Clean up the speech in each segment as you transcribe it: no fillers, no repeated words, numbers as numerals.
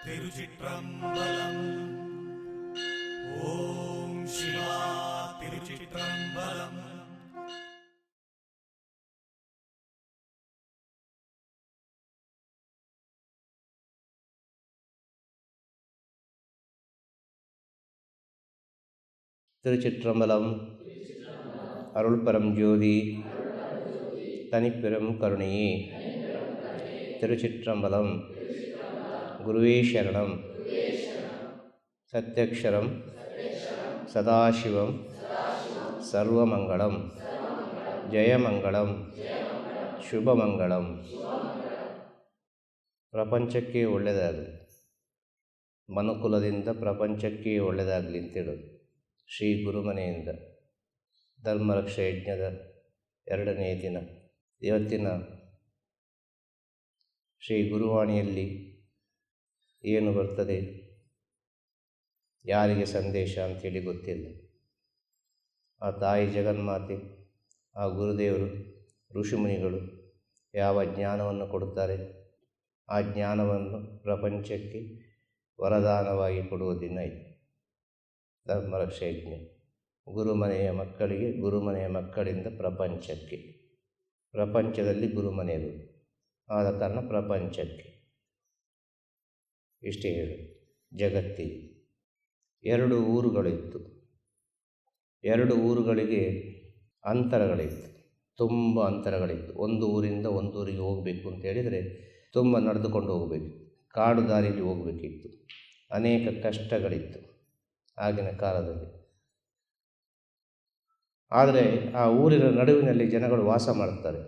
திருச்சிற்றம்பலம். ஓம் சிவா திருச்சிற்றம்பலம். திருச்சிற்றம்பலம். அருள்பரம் ஜோதி தனிப்பெரும் கருணையே. திருச்சிற்றம்பலம். குருவே சரணம். சத்யக்ஷரம் சதாசிவம் சர்வமங்களம். ಜಯಮಂಗಳಂ ಶುಭಮಂಗಳಂ. ಪ್ರಪಂಚಕ್ಕೆ ಒಳ್ಳೆಯದಾಗಲಿ, ಮನುಕುಲದಿಂದ ಪ್ರಪಂಚಕ್ಕೆ ಒಳ್ಳೆಯದಾಗಲಿ ಅಂತೇಳೋದು ಶ್ರೀ ಗುರುಮನೆಯಿಂದ ಧರ್ಮರಕ್ಷಾ ಯಜ್ಞದ 2ನೇ ದಿನ. ಇವತ್ತಿನ ಶ್ರೀ ಗುರುವಾಣಿಯಲ್ಲಿ ಏನು ಬರ್ತದೆ, ಯಾರಿಗೆ ಸಂದೇಶ ಅಂಥೇಳಿ ಗೊತ್ತಿಲ್ಲ. ಆ ತಾಯಿ ಜಗನ್ಮಾತೆ, ಆ ಗುರುದೇವರು, ಋಷಿಮುನಿಗಳು ಯಾವ ಜ್ಞಾನವನ್ನು ಕೊಡುತ್ತಾರೆ, ಆ ಜ್ಞಾನವನ್ನು ಪ್ರಪಂಚಕ್ಕೆ ವರದಾನವಾಗಿ ಕೊಡುವ ದಿನ ಇದು ಧರ್ಮರಕ್ಷಾ ಯಜ್ಞ. ಗುರುಮನೆಯ ಮಕ್ಕಳಿಗೆ, ಗುರುಮನೆಯ ಮಕ್ಕಳಿಂದ ಪ್ರಪಂಚಕ್ಕೆ, ಪ್ರಪಂಚದಲ್ಲಿ ಗುರುಮನೆಯದು ಆದ ಕಾರಣ ಪ್ರಪಂಚಕ್ಕೆ. ಇಷ್ಟೇ ಹೇಳು. ಜಗತ್ತಿಗೆ 2 ಊರುಗಳಿತ್ತು. 2 ಊರುಗಳಿಗೆ ಅಂತರಗಳಿತ್ತು, ತುಂಬ ಅಂತರಗಳಿತ್ತು. ಒಂದು ಊರಿಂದ ಒಂದು ಊರಿಗೆ ಹೋಗಬೇಕು ಅಂತ ಹೇಳಿದರೆ ತುಂಬ ನಡೆದುಕೊಂಡು ಹೋಗಬೇಕು, ಕಾಡು ದಾರಿಯಲ್ಲಿ ಹೋಗಬೇಕಿತ್ತು. ಅನೇಕ ಕಷ್ಟಗಳಿತ್ತು ಆಗಿನ ಕಾಲದಲ್ಲಿ. ಆದರೆ ಆ ಊರಿನ ನಡುವಿನಲ್ಲಿ ಜನಗಳು ವಾಸ ಮಾಡ್ತಾರೆ,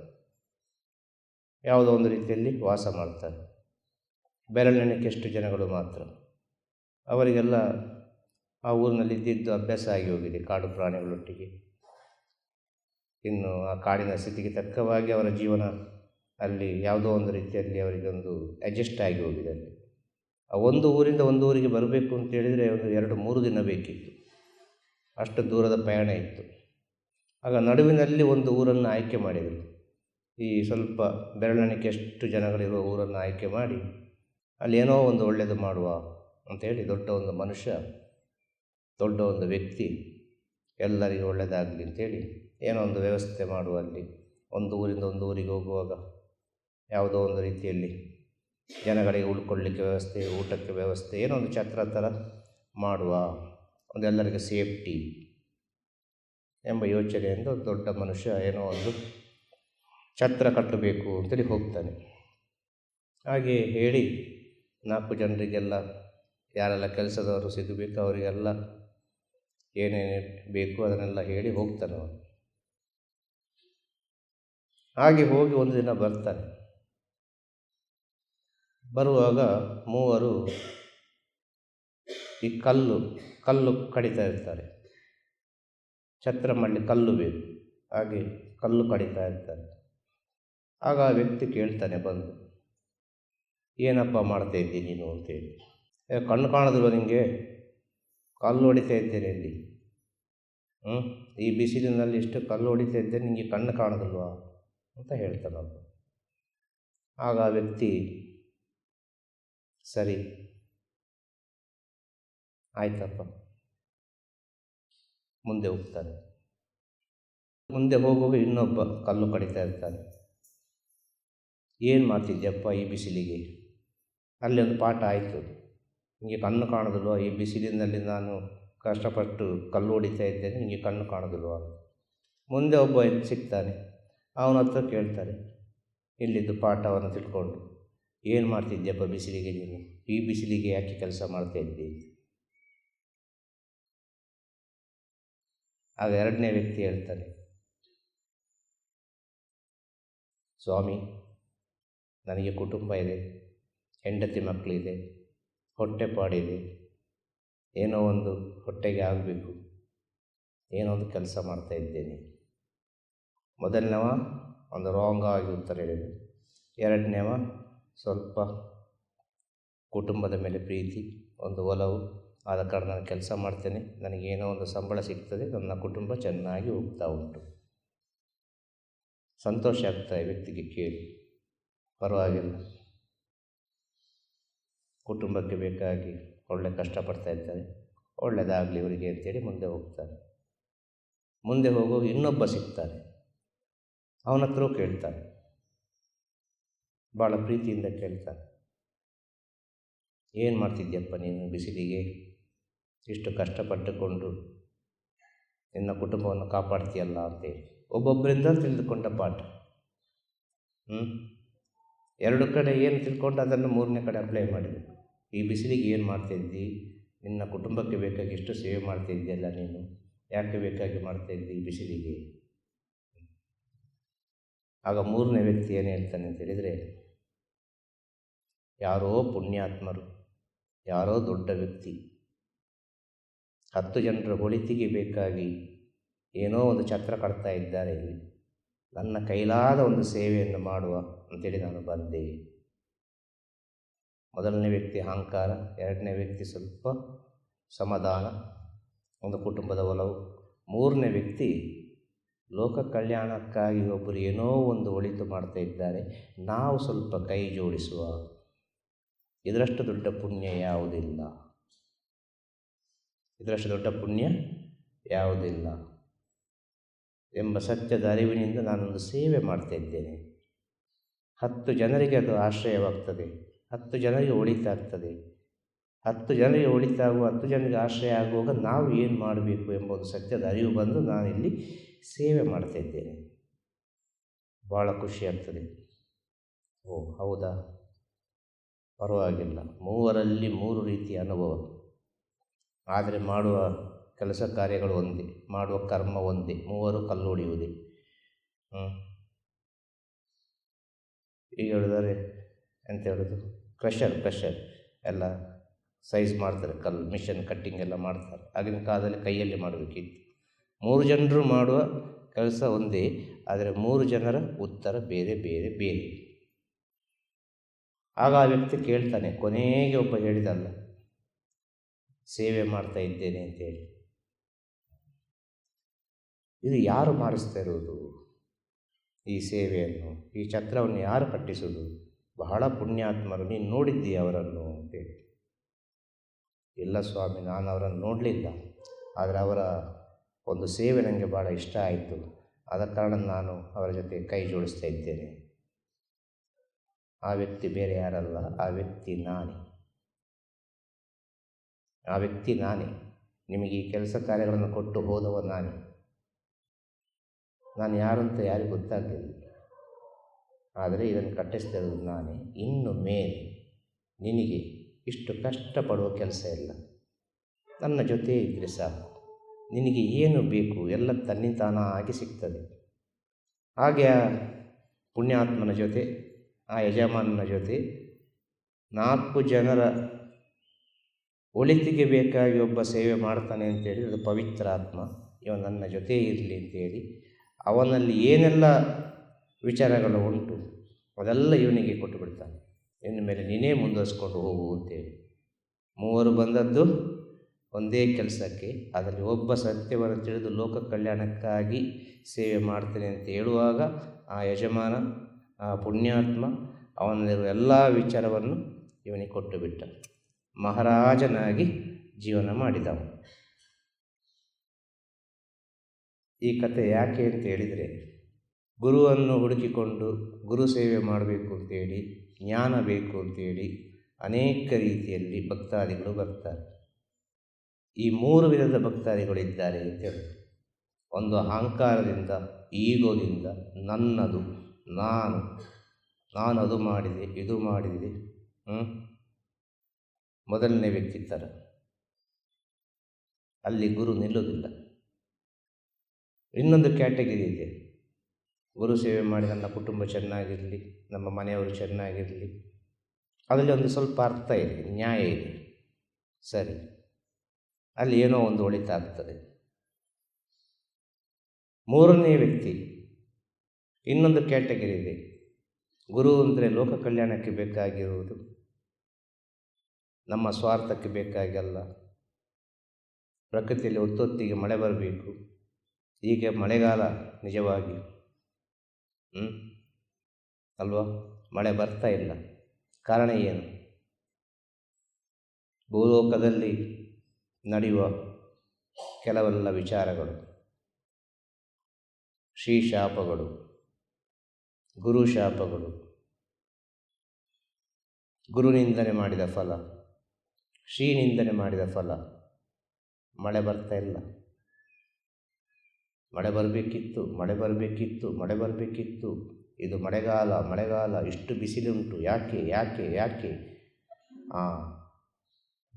ಯಾವುದೋ ಒಂದು ರೀತಿಯಲ್ಲಿ ವಾಸ ಮಾಡ್ತಾರೆ. ಬೆರಳೆಣಿಕೆಯಷ್ಟು ಜನಗಳು ಮಾತ್ರ. ಅವರಿಗೆಲ್ಲ ಆ ಊರಿನಲ್ಲಿ ಇದ್ದಿದ್ದು ಅಭ್ಯಾಸ ಆಗಿ ಹೋಗಿದೆ, ಕಾಡು ಪ್ರಾಣಿಗಳೊಟ್ಟಿಗೆ. ಇನ್ನು ಆ ಕಾಡಿನ ಸ್ಥಿತಿಗೆ ತಕ್ಕವಾಗಿ ಅವರ ಜೀವನ ಅಲ್ಲಿ ಯಾವುದೋ ಒಂದು ರೀತಿಯಲ್ಲಿ ಅವರಿಗೊಂದು ಅಡ್ಜಸ್ಟ್ ಆಗಿ ಹೋಗಿದೆ. ಅಲ್ಲಿ ಆ ಒಂದು ಊರಿಂದ ಒಂದು ಊರಿಗೆ ಬರಬೇಕು ಅಂತ ಹೇಳಿದರೆ ಒಂದು 2-3 ದಿನ ಬೇಕಿತ್ತು, ಅಷ್ಟು ದೂರದ ಪ್ರಯಾಣ ಇತ್ತು. ಆಗ ನಡುವಿನಲ್ಲಿ ಒಂದು ಊರನ್ನು ಆಯ್ಕೆ ಮಾಡಿದರು. ಈ ಸ್ವಲ್ಪ ಬೆರಳೆಣಿಕೆಯಷ್ಟು ಜನಗಳಿರುವ ಊರನ್ನು ಆಯ್ಕೆ ಮಾಡಿ ಅಲ್ಲಿ ಏನೋ ಒಂದು ಒಳ್ಳೆಯದು ಮಾಡುವ ಅಂಥೇಳಿ ದೊಡ್ಡ ಒಂದು ಮನುಷ್ಯ, ದೊಡ್ಡ ಒಂದು ವ್ಯಕ್ತಿ, ಎಲ್ಲರಿಗೂ ಒಳ್ಳೆಯದಾಗಲಿ ಅಂಥೇಳಿ ಏನೋ ಒಂದು ವ್ಯವಸ್ಥೆ ಮಾಡುವ. ಅಲ್ಲಿ ಒಂದು ಊರಿಂದ ಒಂದು ಊರಿಗೆ ಹೋಗುವಾಗ ಯಾವುದೋ ಒಂದು ರೀತಿಯಲ್ಲಿ ಜನಗಳಿಗೆ ಉಳ್ಕೊಳ್ಳಿಕ್ಕೆ ವ್ಯವಸ್ಥೆ, ಊಟಕ್ಕೆ ವ್ಯವಸ್ಥೆ, ಏನೋ ಒಂದು ಛತ್ರ ಥರ ಮಾಡುವ, ಒಂದೆಲ್ಲರಿಗೆ ಸೇಫ್ಟಿ ಎಂಬ ಯೋಚನೆಯಿಂದ ದೊಡ್ಡ ಮನುಷ್ಯ ಏನೋ ಒಂದು ಛತ್ರ ಕಟ್ಟಬೇಕು ಅಂತೇಳಿ ಹೋಗ್ತಾನೆ. ಹಾಗೆ ಹೇಳಿ 4 ಜನರಿಗೆಲ್ಲ, ಯಾರೆಲ್ಲ ಕೆಲಸದವರು ಸಿಗಬೇಕು ಅವರಿಗೆಲ್ಲ ಏನೇನು ಬೇಕು ಅದನ್ನೆಲ್ಲ ಹೇಳಿ ಹೋಗ್ತಾನೆ ಅವನು. ಹಾಗೆ ಹೋಗಿ ಒಂದು ದಿನ ಬರ್ತಾನೆ. ಬರುವಾಗ 3 ಈ ಕಲ್ಲು ಕಡಿತಾ ಇರ್ತಾರೆ. ಛತ್ರ ಮಾಡಲಿ ಕಲ್ಲು ಬೇಕು, ಹಾಗೆ ಕಲ್ಲು ಕಡಿತಾ ಇರ್ತಾರೆ. ಆಗ ಆ ವ್ಯಕ್ತಿ ಕೇಳ್ತಾನೆ ಬಂದು, ಏನಪ್ಪ ಮಾಡ್ತಾ ಇದ್ದೀನಿ ನೀನು ಅಂತೇಳಿ. ಕಣ್ಣು ಕಾಣೋದಿಲ್ವ ನಿನಗೆ? ಕಲ್ಲು ಹೊಡಿತಾ ಇದ್ದೇನೆ ಇಲ್ಲಿ, ಈ ಬಿಸಿಲಿನಲ್ಲಿ ಇಷ್ಟು ಕಲ್ಲು ಹೊಡಿತಾ ಇದ್ದೇನೆ, ನಿನಗೆ ಕಣ್ಣು ಕಾಣೋದಿಲ್ವಾ ಅಂತ ಹೇಳ್ತಾನಲ್ಲ. ಆಗ ಆ ವ್ಯಕ್ತಿ ಸರಿ ಆಯ್ತಪ್ಪ ಮುಂದೆ ಹೋಗ್ತಾನೆ. ಮುಂದೆ ಹೋಗುವಾಗ ಇನ್ನೊಬ್ಬ ಕಲ್ಲು ಕಡಿತಾ ಇರ್ತಾನೆ. ಏನು ಮಾಡ್ತಿದ್ಯಪ್ಪ ಈ ಬಿಸಿಲಿಗೆ? ಅಲ್ಲಿ ಒಂದು ಪಾಠ ಆಯಿತು, ನಿಮಗೆ ಕಣ್ಣು ಕಾಣೋದಿಲ್ವ? ಈ ಬಿಸಿಲಿನಲ್ಲಿ ನಾನು ಕಷ್ಟಪಟ್ಟು ಕಲ್ಲು ಹೊಡಿತಾ ಇದ್ದೇನೆ, ನಿಮಗೆ ಕಣ್ಣು ಕಾಣೋದಿಲ್ವ? ಮುಂದೆ ಒಬ್ಬ ಸಿಗ್ತಾನೆ, ಅವನ ಹತ್ರ ಕೇಳ್ತಾರೆ ಇಲ್ಲಿದ್ದು ಪಾಠವನ್ನು ತಿಳ್ಕೊಂಡು, ಏನು ಮಾಡ್ತಿದ್ಯಪ್ಪ ಬಿಸಿಲಿಗೆ ನೀನು? ಈ ಬಿಸಿಲಿಗೆ ಯಾಕೆ ಕೆಲಸ ಮಾಡ್ತಾ ಇದ್ದೀನಿ? ಆಗ 2ನೇ ವ್ಯಕ್ತಿ ಹೇಳ್ತಾನೆ, ಸ್ವಾಮಿ, ನನಗೆ ಕುಟುಂಬ ಇದೆ, ಹೆಂಡತಿ ಮಕ್ಕಳಿದೆ, ಹೊಟ್ಟೆಪಾಡಿದೆ, ಏನೋ ಒಂದು ಹೊಟ್ಟೆಗೆ ಆಗಬೇಕು, ಏನೋ ಒಂದು ಕೆಲಸ ಮಾಡ್ತಾ ಇದ್ದೇನೆ. ಮೊದಲನೇವ ಒಂದು ರಾಂಗ್ ಆಗಿ ಉತ್ತರ ಹೇಳಿದೆ. 2ನೇವ ಸ್ವಲ್ಪ ಕುಟುಂಬದ ಮೇಲೆ ಪ್ರೀತಿ, ಒಂದು ಒಲವು, ಆದ ಕಾರಣ ನಾನು ಕೆಲಸ ಮಾಡ್ತೇನೆ, ನನಗೇನೋ ಒಂದು ಸಂಬಳ ಸಿಗ್ತದೆ, ನನ್ನ ಕುಟುಂಬ ಚೆನ್ನಾಗಿ ಹೋಗ್ತಾ ಉಂಟು. ಸಂತೋಷ ಆಗ್ತಾ ವ್ಯಕ್ತಿಗೆ ಕೇಳಿ, ಪರವಾಗಿಲ್ಲ. ಕುಟುಂಬಕ್ಕೆ ಬೇಕಾಗಿ ಒಳ್ಳೆ ಕಷ್ಟಪಡ್ತಾ ಇರ್ತಾರೆ, ಒಳ್ಳೆಯದಾಗಲಿ ಇವರಿಗೆ ಅಂತೇಳಿ ಮುಂದೆ ಹೋಗ್ತಾರೆ. ಮುಂದೆ ಹೋಗುವಾಗ ಇನ್ನೊಬ್ಬ ಸಿಗ್ತಾರೆ, ಅವನ ಹತ್ರ ಕೇಳ್ತಾರೆ, ಭಾಳ ಪ್ರೀತಿಯಿಂದ ಕೇಳ್ತಾರೆ, ಏನು ಮಾಡ್ತಿದ್ಯಪ್ಪ ನೀನು ಬಿಸಿಲಿಗೆ ಇಷ್ಟು ಕಷ್ಟಪಟ್ಟುಕೊಂಡು ನಿನ್ನ ಕುಟುಂಬವನ್ನು ಕಾಪಾಡ್ತೀಯಲ್ಲ ಅಂತೇಳಿ. ಒಬ್ಬೊಬ್ಬರಿಂದ ತಿಳಿದುಕೊಂಡ ಪಾಠ. ಎರಡು ಕಡೆ ಏನು ತಿಳ್ಕೊಂಡು ಅದನ್ನು ಮೂರನೇ ಕಡೆ ಅಪ್ಲೈ ಮಾಡಬೇಕು. ಈ ಬಿಸಿಲಿಗೆ ಏನು ಮಾಡ್ತಾಯಿದ್ದಿ, ನಿನ್ನ ಕುಟುಂಬಕ್ಕೆ ಬೇಕಾಗಿ ಎಷ್ಟು ಸೇವೆ ಮಾಡ್ತಾಯಿದ್ದೀಯಲ್ಲ ನೀನು, ಯಾಕೆ ಬೇಕಾಗಿ ಮಾಡ್ತಾಯಿದ್ದಿ ಈ ಬಿಸಿಲಿಗೆ. ಆಗ ಮೂರನೇ ವ್ಯಕ್ತಿ ಏನು ಹೇಳ್ತಾನೆ ಅಂತ ಹೇಳಿದರೆ, ಯಾರೋ ಪುಣ್ಯಾತ್ಮರು, ಯಾರೋ ದೊಡ್ಡ ವ್ಯಕ್ತಿ 10 ಜನರ ಒಳಿತಿಗೆ ಬೇಕಾಗಿ ಏನೋ ಒಂದು ಛತ್ರ ಕಟ್ತಾ ಇದ್ದಾರೆ, ಇಲ್ಲಿ ನನ್ನ ಕೈಲಾದ ಒಂದು ಸೇವೆಯನ್ನು ಮಾಡುವ ಅಂತೇಳಿ ನಾನು ಬಂದೆ. ಮೊದಲನೇ ವ್ಯಕ್ತಿ ಅಹಂಕಾರ, ಎರಡನೇ ವ್ಯಕ್ತಿ ಸ್ವಲ್ಪ ಸಮಾಧಾನ, ಒಂದು ಕುಟುಂಬದ ಒಲವು, ಮೂರನೇ ವ್ಯಕ್ತಿ ಲೋಕ ಕಲ್ಯಾಣಕ್ಕಾಗಿ ಒಬ್ಬರು ಏನೋ ಒಂದು ಒಳಿತು ಮಾಡ್ತಾ ಇದ್ದಾರೆ, ನಾವು ಸ್ವಲ್ಪ ಕೈ ಜೋಡಿಸುವ. ಇದರಷ್ಟು ದೊಡ್ಡ ಪುಣ್ಯ ಯಾವುದಿಲ್ಲ, ಇದರಷ್ಟು ದೊಡ್ಡ ಪುಣ್ಯ ಯಾವುದಿಲ್ಲ ಎಂಬ ಸತ್ಯದ ಅರಿವಿನಿಂದ ನಾನೊಂದು ಸೇವೆ ಮಾಡ್ತಾ ಇದ್ದೇನೆ. 10 ಜನರಿಗೆ ಅದು ಆಶ್ರಯವಾಗ್ತದೆ, 10 ಜನರಿಗೆ ಒಳಿತಾಗ್ತದೆ. 10 ಜನರಿಗೆ ಒಳಿತಾಗುವ, 10 ಜನರಿಗೆ ಆಶ್ರಯ ಆಗುವಾಗ ನಾವು ಏನು ಮಾಡಬೇಕು ಎಂಬುದು ಸತ್ಯದ ಅರಿವು ಬಂದು ನಾನಿಲ್ಲಿ ಸೇವೆ ಮಾಡ್ತಾ ಇದ್ದೇನೆ. ಭಾಳ ಖುಷಿಯಾಗ್ತದೆ. ಓ ಹೌದಾ, ಪರವಾಗಿಲ್ಲ. ಮೂವರಲ್ಲಿ 3 ರೀತಿಯ ಅನುಭವ, ಆದರೆ ಮಾಡುವ ಕೆಲಸ ಕಾರ್ಯಗಳು ಒಂದೇ, ಮಾಡುವ ಕರ್ಮ ಒಂದೇ, ಮೂವರು ಕಲ್ಲು ಹೊಡೆಯುವುದೇ. ಈಗ ಹೇಳಿದರೆ ಎಂತ ಹೇಳೋದು, ಕ್ರಷರ್ ಎಲ್ಲ ಸೈಜ್ ಮಾಡ್ತಾರೆ, ಕಲ್ಲು ಮಿಷನ್ ಕಟ್ಟಿಂಗ್ ಎಲ್ಲ ಮಾಡ್ತಾರೆ. ಆಗಿನ ಕಾಲದಲ್ಲಿ ಕೈಯಲ್ಲಿ ಮಾಡಬೇಕಿತ್ತು. 3 ಜನರು ಮಾಡುವ ಕೆಲಸ ಒಂದೇ, ಆದರೆ 3 ಜನರ ಉತ್ತರ ಬೇರೆ ಬೇರೆ ಬೇರೆ. ಆಗ ಆ ವ್ಯಕ್ತಿ ಕೇಳ್ತಾನೆ, ಕೊನೆಗೆ ಒಬ್ಬ ಹೇಳಿದಲ್ಲ ಸೇವೆ ಮಾಡ್ತಾ ಇದ್ದೇನೆ ಅಂತೇಳಿ, ಇದು ಯಾರು ಮಾಡಿಸ್ತಾ ಇರೋದು ಈ ಸೇವೆಯನ್ನು, ಈ ಛತ್ರವನ್ನು ಯಾರು ಕಟ್ಟಿಸೋದು? ಬಹಳ ಪುಣ್ಯಾತ್ಮರು, ನೀನು ನೋಡಿದ್ದೀಯ ಅವರನ್ನು ಅಂತೇಳಿ. ಇಲ್ಲ ಸ್ವಾಮಿ, ನಾನು ಅವರನ್ನು ನೋಡಲಿಲ್ಲ, ಆದರೆ ಅವರ ಒಂದು ಸೇವೆ ನನಗೆ ಭಾಳ ಇಷ್ಟ ಆಯಿತು, ಆದ ಕಾರಣ ನಾನು ಅವರ ಜೊತೆ ಕೈ ಜೋಡಿಸ್ತಾ ಇದ್ದೇನೆ. ಆ ವ್ಯಕ್ತಿ ಬೇರೆ ಯಾರಲ್ಲ, ಆ ವ್ಯಕ್ತಿ ನಾನೇ. ಆ ವ್ಯಕ್ತಿ ನಾನೇ, ನಿಮಗೆ ಈ ಕೆಲಸ ಕಾರ್ಯಗಳನ್ನು ಕೊಟ್ಟು ಹೋದವ ನಾನೇ. ನಾನು ಯಾರು ಅಂತ ಯಾರಿಗೂ ಗೊತ್ತಾಗಲಿಲ್ಲ, ಆದರೆ ಇದನ್ನು ಕಟ್ಟಿಸ್ತಾ ಇರೋದು ನಾನೇ. ಇನ್ನು ಮೇಲೆ ನಿನಗೆ ಇಷ್ಟು ಕಷ್ಟಪಡುವ ಕೆಲಸ ಇಲ್ಲ, ನನ್ನ ಜೊತೆ ಇದ್ದರೆ ಸಾಕು. ನಿನಗೆ ಏನು ಬೇಕು ಎಲ್ಲ ತನ್ನಿಂತಾನಾಗಿ ಸಿಗ್ತದೆ. ಹಾಗೆ ಆ ಪುಣ್ಯಾತ್ಮನ ಜೊತೆ, ಆ ಯಜಮಾನನ ಜೊತೆ 4 ಜನರ ಒಳಿತಿಗೆ ಬೇಕಾಗಿ ಒಬ್ಬ ಸೇವೆ ಮಾಡ್ತಾನೆ ಅಂತೇಳಿ, ಅದು ಪವಿತ್ರ ಆತ್ಮ, ಇವ ನನ್ನ ಜೊತೆ ಇರಲಿ ಅಂತೇಳಿ ಅವನಲ್ಲಿ ಏನೆಲ್ಲ ವಿಚಾರಗಳು ಉಂಟು ಅದೆಲ್ಲ ಇವನಿಗೆ ಕೊಟ್ಟು ಬಿಡ್ತಾನೆ. ಇನ್ನು ಮೇಲೆ ನೀನೇ ಮುಂದುವರಿಸ್ಕೊಂಡು ಹೋಗು ಅಂತೇಳಿ. 3 ಬಂದದ್ದು ಒಂದೇ ಕೆಲಸಕ್ಕೆ, ಅದರಲ್ಲಿ ಒಬ್ಬ ಸತ್ಯವನ್ನು ತಿಳಿದು ಲೋಕ ಕಲ್ಯಾಣಕ್ಕಾಗಿ ಸೇವೆ ಮಾಡ್ತೇನೆ ಅಂತ ಹೇಳುವಾಗ ಆ ಯಜಮಾನ, ಆ ಪುಣ್ಯಾತ್ಮ ಅವನಲ್ಲಿರುವ ಎಲ್ಲ ವಿಚಾರವನ್ನು ಇವನಿಗೆ ಕೊಟ್ಟು ಬಿಟ್ಟ. ಮಹಾರಾಜನಾಗಿ ಜೀವನ ಮಾಡಿದವ. ಈ ಕಥೆ ಯಾಕೆ ಅಂತ ಹೇಳಿದರೆ, ಗುರುವನ್ನು ಹುಡುಕಿಕೊಂಡು ಗುರು ಸೇವೆ ಮಾಡಬೇಕು ಅಂತೇಳಿ, ಜ್ಞಾನ ಬೇಕು ಅಂತೇಳಿ ಅನೇಕ ರೀತಿಯಲ್ಲಿ ಭಕ್ತಾದಿಗಳು ಬರ್ತಾರೆ. ಈ 3 ವಿಧದ ಭಕ್ತಾದಿಗಳಿದ್ದಾರೆ ಅಂತ ಹೇಳಿ. ಒಂದು ಅಹಂಕಾರದಿಂದ, ಈಗೋದಿಂದ, ನನ್ನದು, ನಾನು ಅದು ಮಾಡಿದೆ, ಇದು ಮಾಡಿದೆ, ಮೊದಲನೇ ವ್ಯಕ್ತಿ ಥರ. ಅಲ್ಲಿ ಗುರು ನಿಲ್ಲೋದಿಲ್ಲ. ಇನ್ನೊಂದು ಕ್ಯಾಟಗರಿ ಇದೆ, ಗುರು ಸೇವೆ ಮಾಡಿ ನನ್ನ ಕುಟುಂಬ ಚೆನ್ನಾಗಿರಲಿ, ನಮ್ಮ ಮನೆಯವರು ಚೆನ್ನಾಗಿರಲಿ, ಅದರಲ್ಲಿ ಒಂದು ಸ್ವಲ್ಪ ಅರ್ಥ ಇದೆ, ನ್ಯಾಯ ಇದೆ, ಸರಿ, ಅಲ್ಲಿ ಏನೋ ಒಂದು ಒಳಿತಾಗ್ತದೆ. ಮೂರನೇ ವ್ಯಕ್ತಿ, ಇನ್ನೊಂದು ಕ್ಯಾಟಗರಿ ಇದೆ, ಗುರು ಅಂದರೆ ಲೋಕ ಕಲ್ಯಾಣಕ್ಕೆ ಬೇಕಾಗಿರುವುದು, ನಮ್ಮ ಸ್ವಾರ್ಥಕ್ಕೆ ಬೇಕಾಗಲ್ಲ. ಪ್ರಕೃತಿಯಲ್ಲಿ ಹೊತ್ತೊತ್ತಿಗೆ ಮಳೆ ಬರಬೇಕು, ಈಗ ಮಳೆಗಾಲ ನಿಜವಾಗಿ ಅಲ್ವಾ, ಮಳೆ ಬರ್ತಾ ಇಲ್ಲ. ಕಾರಣ ಏನು? ಭೂಲೋಕದಲ್ಲಿ ನಡೆಯುವ ಕೆಲವೆಲ್ಲ ವಿಚಾರಗಳು, ಶ್ರೀಶಾಪಗಳು, ಗುರುಶಾಪಗಳು, ಗುರುನಿಂದನೆ ಮಾಡಿದ ಫಲ, ಶ್ರೀನಿಂದನೆ ಮಾಡಿದ ಫಲ. ಮಳೆ ಬರ್ತಾ ಇಲ್ಲ, ಮಳೆ ಬರಬೇಕಿತ್ತು, ಮಳೆ ಬರಬೇಕಿತ್ತು, ಮಳೆ ಬರಬೇಕಿತ್ತು. ಇದು ಮಳೆಗಾಲ, ಮಳೆಗಾಲ, ಇಷ್ಟು ಬಿಸಿಲುಂಟು, ಯಾಕೆ ಯಾಕೆ ಯಾಕೆ?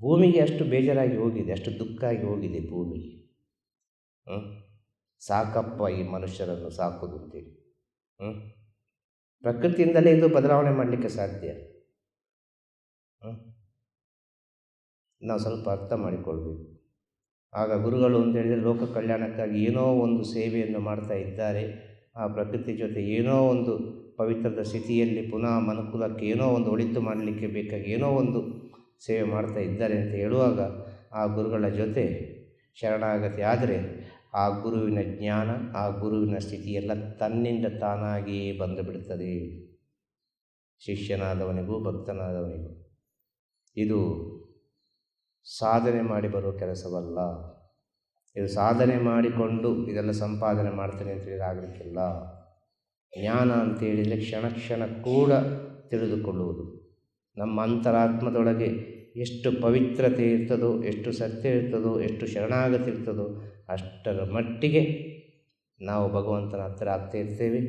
ಭೂಮಿಗೆ ಅಷ್ಟು ಬೇಜಾರಾಗಿ ಹೋಗಿದೆ, ಅಷ್ಟು ದುಃಖ ಆಗಿ ಹೋಗಿದೆ ಭೂಮಿಗೆ. ಸಾಕಪ್ಪ ಈ ಮನುಷ್ಯರನ್ನು ಸಾಕುವುದು ಅಂತೇಳಿ. ಪ್ರಕೃತಿಯಿಂದಲೇ ಇದು ಬದಲಾವಣೆ ಮಾಡಲಿಕ್ಕೆ ಸಾಧ್ಯ. ನಾವು ಸ್ವಲ್ಪ ಅರ್ಥ ಮಾಡಿಕೊಳ್ಬೇಕು. ಆಗ ಗುರುಗಳು ಅಂತ ಹೇಳಿದರೆ ಲೋಕ ಕಲ್ಯಾಣಕ್ಕಾಗಿ ಏನೋ ಒಂದು ಸೇವೆಯನ್ನು ಮಾಡ್ತಾ ಇದ್ದಾರೆ. ಆ ಪ್ರಕೃತಿ ಜೊತೆ ಏನೋ ಒಂದು ಪವಿತ್ರದ ಸ್ಥಿತಿಯಲ್ಲಿ ಪುನಃ ಮನುಕುಲಕ್ಕೆ ಏನೋ ಒಂದು ಒಳಿತು ಮಾಡಲಿಕ್ಕೆ ಬೇಕಾಗಿ ಏನೋ ಒಂದು ಸೇವೆ ಮಾಡ್ತಾ ಇದ್ದಾರೆ ಅಂತ ಹೇಳುವಾಗ ಆ ಗುರುಗಳ ಜೊತೆ ಶರಣಾಗತಿ ಆದರೆ ಆ ಗುರುವಿನ ಜ್ಞಾನ, ಆ ಗುರುವಿನ ಸ್ಥಿತಿಯೆಲ್ಲ ತನ್ನಿಂದ ತಾನಾಗಿಯೇ ಬಂದು ಬಿಡುತ್ತದೆ ಶಿಷ್ಯನಾದವನಿಗೂ ಭಕ್ತನಾದವನಿಗೂ. ಇದು ಸಾಧನೆ ಮಾಡಿ ಬರುವ ಕೆಲಸವಲ್ಲ. ಇದು ಸಾಧನೆ ಮಾಡಿಕೊಂಡು ಇದೆಲ್ಲ ಸಂಪಾದನೆ ಮಾಡ್ತೇನೆ ಅಂತ ಹೇಳಿ ಆಗಲಿಕ್ಕಿಲ್ಲ. ಜ್ಞಾನ ಅಂತೇಳಿದರೆ ಕ್ಷಣ ಕ್ಷಣ ಕೂಡ ತಿಳಿದುಕೊಳ್ಳುವುದು. ನಮ್ಮ ಅಂತರಾತ್ಮದೊಳಗೆ ಎಷ್ಟು ಪವಿತ್ರತೆ ಇರ್ತದೋ, ಎಷ್ಟು ಸತ್ಯ ಇರ್ತದೋ, ಎಷ್ಟು ಶರಣಾಗತಿ ಇರ್ತದೋ ಅಷ್ಟರ ಮಟ್ಟಿಗೆ ನಾವು ಭಗವಂತನ ಹತ್ತಿರ ಆಗ್ತಾ ಇರ್ತೇವೆ,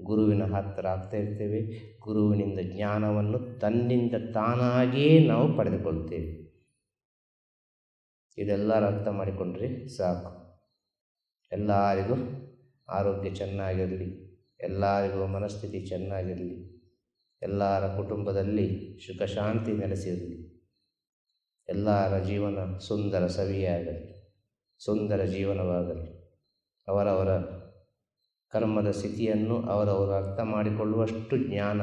ಗುರುವಿನ ಹತ್ತಿರ ಆಗ್ತಾ ಇರ್ತೇವೆ. ಗುರುವಿನಿಂದ ಜ್ಞಾನವನ್ನು ತನ್ನಿಂದ ತಾನಾಗಿಯೇ ನಾವು ಪಡೆದುಕೊಳ್ತೇವೆ. ಇದೆಲ್ಲರೂ ಅರ್ಥ ಮಾಡಿಕೊಂಡ್ರೆ ಸಾಕು. ಎಲ್ಲರಿಗೂ ಆರೋಗ್ಯ ಚೆನ್ನಾಗಿರಲಿ, ಎಲ್ಲರಿಗೂ ಮನಸ್ಥಿತಿ ಚೆನ್ನಾಗಿರಲಿ, ಎಲ್ಲರ ಕುಟುಂಬದಲ್ಲಿ ಸುಖ ಶಾಂತಿ ನೆಲೆಸಿರಲಿ, ಎಲ್ಲರ ಜೀವನ ಸುಂದರ ಸವಿಯಾಗಲಿ, ಸುಂದರ ಜೀವನವಾಗಲಿ. ಅವರವರ ಕರ್ಮದ ಸ್ಥಿತಿಯನ್ನು ಅವರವರು ಅರ್ಥ ಮಾಡಿಕೊಳ್ಳುವಷ್ಟು ಜ್ಞಾನ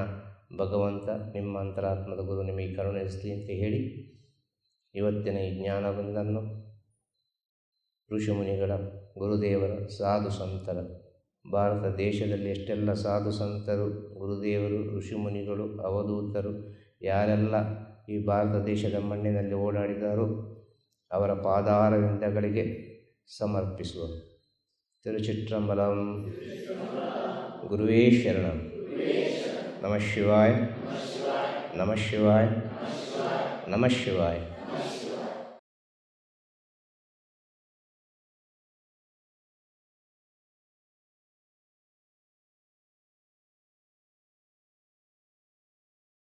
ಭಗವಂತ ನಿಮ್ಮ ಅಂತರಾತ್ಮದ ಗುರು ನಿಮಗೆ ಕರುಣಿಸಲಿ ಅಂತ ಹೇಳಿ ಇವತ್ತಿನ ಈ ಜ್ಞಾನವೊಂದನ್ನು ಋಷಿಮುನಿಗಳ, ಗುರುದೇವರ, ಸಾಧು ಸಂತರ, ಭಾರತ ದೇಶದಲ್ಲಿ ಎಷ್ಟೆಲ್ಲ ಸಾಧು ಸಂತರು, ಗುರುದೇವರು, ಋಷಿಮುನಿಗಳು, ಅವಧೂತರು ಯಾರೆಲ್ಲ ಈ ಭಾರತ ದೇಶದ ಮಣ್ಣಿನಲ್ಲಿ ಓಡಾಡಿದಾರೋ ಅವರ ಪಾದಾರವಿಂದಗಳಿಗೆ ಸಮರ್ಪಿಸುವ. ತಿರುಚಿಟ್ರಂಬಲಂ. ಗುರುವೇ ಶರಣಂ. ನಮಃ ಶಿವಾಯ, ನಮಃ ಶಿವಾಯ, ನಮಃ ಶಿವಾಯ.